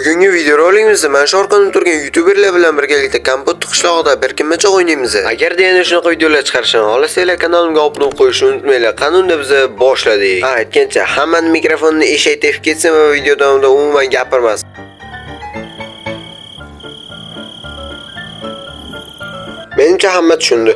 Bugungi videorolikimizda mana shu orqada turgan youtuberlar bilan birgalikda Kompot qishlog'ida bir kimmacha o'ynaymiz. Agarda yana shunaqa videolar chiqarishni xohlasanglar, kanalimga obuna bo'lib qo'yishni unutmanglar. Qanunda biz boshladik. Aytgancha, hammaning mikrofonni eshak tepib ketsin va video davomida umuman gapirmas. Menimcha hamma tushundi.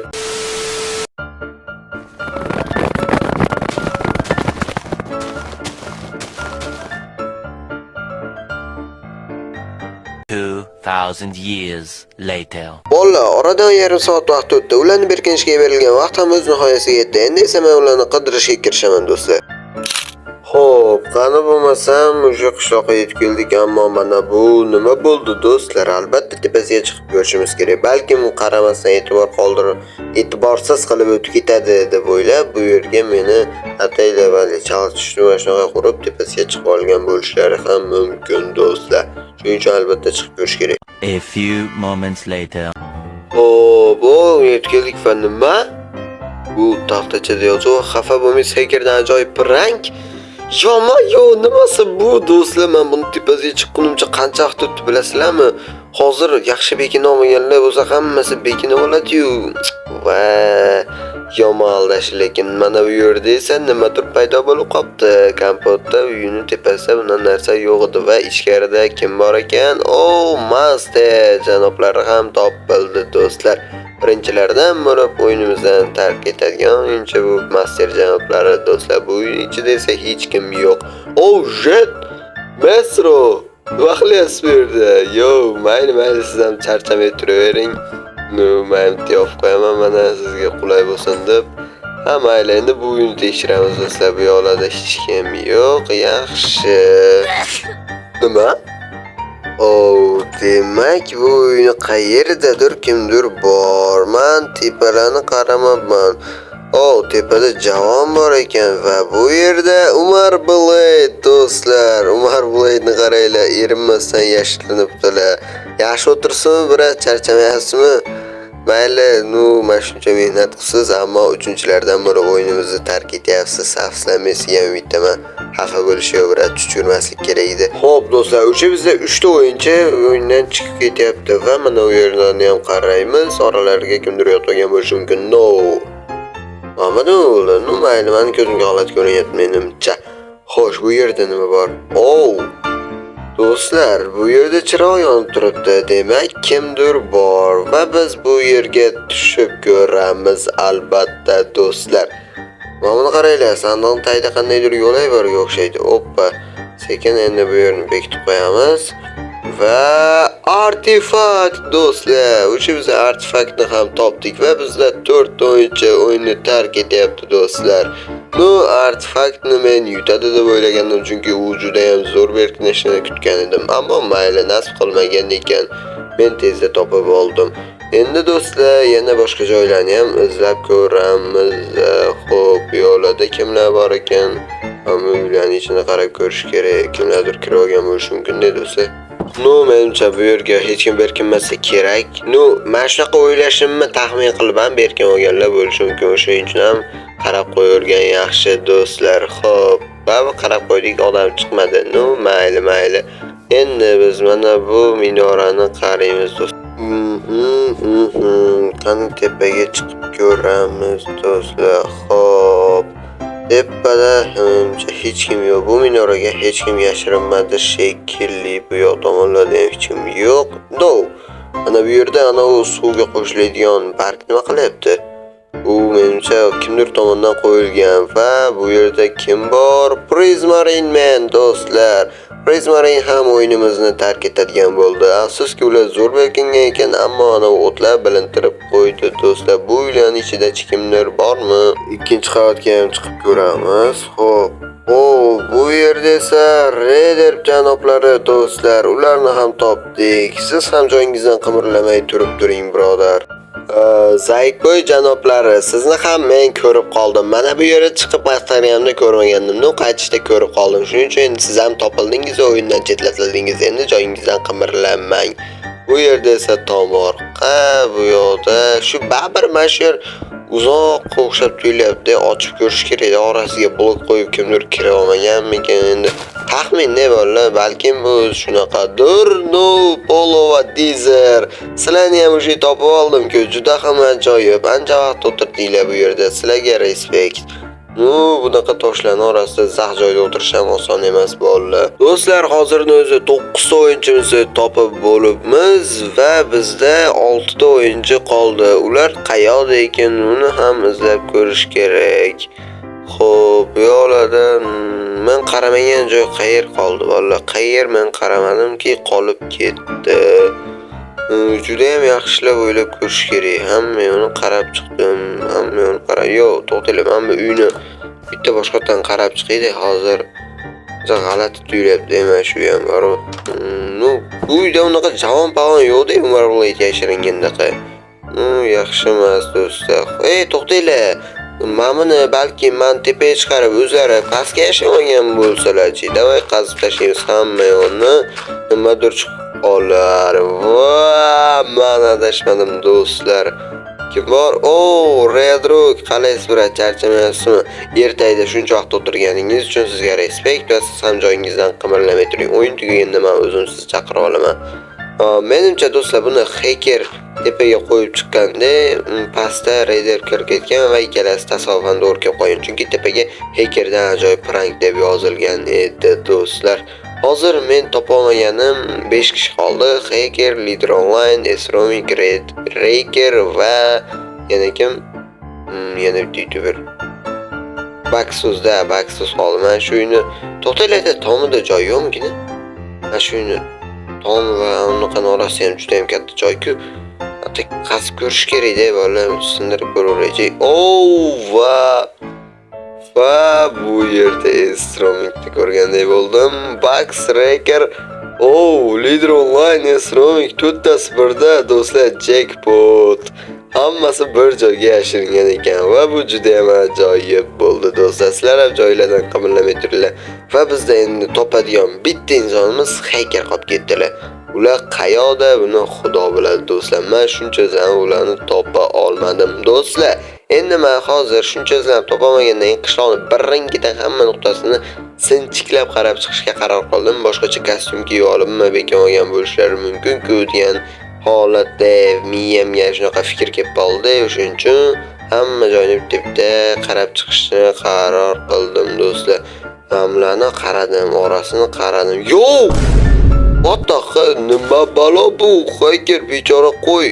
Years later. Bolalar, oradan yarim soat vaqt o'tdi. Ularni berkinishga berilgan vaqt ham o'z nihoyasiga yetdi. Endi esa men ularni qidirishga kirishaman do'stlar. Xo'p, qani bo'lmasam o'sha qishloqqa yetib keldik, ammo mana bu nima bo'ldi do'stlar? Albatta tepasiga chiqib ko'rishimiz kerak. Balkim qaramasdan e'tiborsiz qilib o'tib ketadi deb o'ylab, bu yerga meni ataylab chalishni va shunaqa qurib tepasiga chiqib olgan bo'lishlari ham mumkin do'stlar. Shuning uchun albatta chiqib ko'rish kerak. A few moments later. Bu yetib keldik va nima? Bu taxtachada yozuv xafa bo'lmaysiz, heykerdan ajoyib rank. Yo, nimasi bu do'stlar? Men buni tepasiga chiqqunimcha qancha vaqt o'tdi bilasizlarmi? Hozir yaxshi bekinib olmaganlar bo'lsa hammasi bekinib oladi-yu. Va yomon aldash, lekin mana bu yerda esa nimadir paydo bo'lib qopti. Kompotda uyini tepasida bundan narsa yo'q edi va ichkarida kim bor ekan? Master janoblari ham topildi do'stlar. Birinchilardan biri o'yinimizdan tark etadigan o'yinchi bu master janoblari do'stlar. Bu o'yin ichida esa hech kim yo'q. Shit! Mesro! Nima qilyapsiz bu yerda? Mayli, siz ham charchamay turavering. Men tiyop qo'yaman, mana sizga qulay bo'lsin deb. Mayli, endi bu o'yinni tekshiramiz do'stlar. Bu yoqda hech kim yo'q. Yaxshi. Nima? Demak bu uyni qayerdadir kimdir bor. Men tepalarni qaramabman. Tepada javon bor ekan va bu yerda Umar Blade do'stlar. Umar Blade'ni qaranglar, erinmasdan yashirinibdilar. Yaxshi o'tirsinmi, biroz charchamayapsizmi? Mayli, mana shuncha mehnat qilsiz, ammo uchinchilardan biri o'yinimizni tark etyapsiz. Afsuslanmaysiz, ham bittaman. Xafa bo'lishi yo'q, biroz chuchurmaslik kerak edi. Xo'p do'stlar, o'sha bizda 3 ta o'yinchi o'yindan chiqib ketyapti va mana u yerdan ham qaraymiz. Oralariga kimdir yotgan bo'lishi mumkin. Mayli, meni ko'zimga holat ko'rinyapti menimcha. Xo'sh, bu yerda nima bor? Do'stlar, bu yerda chiroq yonib turibdi. Demak, kimdir bor va biz bu yerga tushib ko'ramiz albatta do'stlar. Mana buni qaranglar, sandiqning tagida qandaydir yo'lak borga o'xshaydi. Sekin endi bu yerni bekitib qo'yamiz. Va artefakt do'stlar. O'sha biz artefaktni ham topdik va bizlar 4 o'yinchi o'yinni tark etyapti do'stlar. Artefaktni men yutadi deb o'ylagandim, chunki u juda ham zo'r berkinishini kutgan edim. Ammo mayli, nasib qilmagan ekan. Men tezda topib oldim. Endi do'stlar, yana boshqa joylarni ham izlab ko'ramiz. Xo'p, bu yo'lda kimlar bor ekan? Uylarning ichini qarab ko'rish kerak. Kimlardir kirib olgan bo'lishi mumkin do'stlar. Menimcha bu yerga hech kim berkinmasa kerak. Men shunaqa o'ylashimni taxmin qilib ham berkin olganlar bo'lishi mumkin. O'shuning uchun ham qarab qo'yilgan yaxshi do'stlar. Xo'p, qarab qo'ydik, odam chiqmadi. Mayli. Endi biz mana bu minorani qaraymiz do'stlar. Qani tepaga chiqib ko'ramiz do'stlar. Xo'p. Tepada hech kim yo'q. Bu minoraga hech kim yashirinmadi shekilli. Bu yoq tomonlarda ham hech kim yo'q. Mana bu yerda u suvga qo'shiladigan barg nima qilyapti? Menimcha kimdir tomonidan qo'yilgan va bu yerda kim bor? Prismarine Man do'stlar. Prismarine ham o'yinimizni tark etadigan bo'ldi. Afsuski ular zo'r berkingan ekan, ammo o'tlar bilintirib qo'ydi do'stlar. Bu uylarning ichida kimdir bormi? Ikkinchi qavatga ham chiqib ko'ramiz. Xo'p. Bu yerda esa Raider janoblari do'stlar. Ularni ham topdik. Siz ham joyingizdan qimirlamay turib turing, birodar. Zaykboy janoblari, sizni ham men ko'rib qoldim. Mana bu yerga chiqib Instagramda ko'rmagandim. Qaytishda ko'rib qoldim. Shuning uchun endi siz ham topildingiz, o'yindan chetlatildingiz. Endi joyingizdan qimirlamang. Bu yerda esa tomorqa, bu yoqda shu babir mashhur uzoq o'xshab tuyulyapti. Ochib ko'rish kerak edi. Orasiga blok qo'yib kimdir kira olmaganmikan endi. Taxmin ne bolalar, balkim bu shunaqadir. No, Polo va Dizer. Sizlarni ham o'sha topib oldim-ku. Juda ham ajoyib. Ancha vaqt o'tirdinglar bu yerda. Sizlarga respekt. Bunaqa toshlarning orasida zax joyda o'tirish ham oson emas bolalar. Do'stlar, hozirning o'zi 9 ta o'yinchimizni topib bo'libmiz va bizda 6 ta o'yinchi qoldi. Ular qayoqda ekan, uni ham izlab ko'rish kerak. Xo'p, yo'ladan men qaramagan joy qayer qoldi bolalar? Qayer men qaramadimki, qolib ketdi. Juda ham yaxshilab o'ylab ko'rish kerak. Hamma yo'lni qarab chiqdim. Hamma yo'lni qarab. Yo'q, to'xtanglar. Hamma uyni bitta boshqatdan qarab chiqaydi. Hozir juda g'alati tuyulyapti, mana shu ham bor. Bu uyda unaqa javon-pavon yo'q-da, umarlik yashiringandaqa. Yaxshi emas do'stlar. To'xtanglar. Mamuni balki men tepaga chiqarib o'zlari pastga yashagan bo'lsalar-chi. Davay qazib tashlaymiz hamma yo'lni. Nimadir chiqib olar. Men adashmadim do'stlar. Kim bor? Redrock, qalaysiz birat charchamayapsizmi? Ertayda shuncha vaqt o'tirganingiz uchun sizga respekt va siz ham joyingizdan qimirlamay turing. O'yin tugaganda men o'zim sizni chaqira olaman. Menimcha do'stlar, buni hacker tepaga qo'yib chiqqanda, pastda raider kirib ketgan va ikkalasi tasodifan o'rkab qo'ygan. Chunki tepaga hackerdan ajoyib prank deb yozilgan edi do'stlar. Hozir men topa olmaganim 5 kishi qoldi. Hacker, Leader Online, Esromik, Raker va yana kim? Yana bitta YouTuber. Baxsuzda, Baxsus qoldi. Men shu uyni to'xtaylarda tomida joy yo'qmi? Mana shu uyni tom va unaqa orasi ham juda ham katta joy-ku. Atak qasib ko'rish kerak-da, bolalar, sindirib ko'raveraylik. Va bu yerda Esromikni ko'rgandek bo'ldim. Bax Raker, Leader Online, Esromik to'rttasi birda do'stlar, jackpot. Hammasi bir joyga yashiringan ekan va bu juda ham ajoyib bo'ldi do'stlar. Sizlar ham joylardan qimirlamay turinglar. Va bizda endi topadigan bitta insonimiz hacker qolib ketdilar. Ular qayoqda, buni Xudo biladi do'stlar. Men shuncha zam ularni topa olmadim do'stlar. Endi men hozir shuncha zam topa olmagandan keyin qishloqning biringidan hamma nuqtasini sinchiklab qarab chiqishga qaror qildim. Boshqacha kostyum kiyib olib, bekam olgan bo'lishlari mumkin-ku degan holatda miyamga shunaqa fikr kelib qoldi. O'shuning uchun hamma joyni bitta qarab chiqishni qaror qildim do'stlar. Hamlarni qaradim, orasini qaradim. Yo'q! What the hell? Nima balo bu? Hacker bechora qo'y.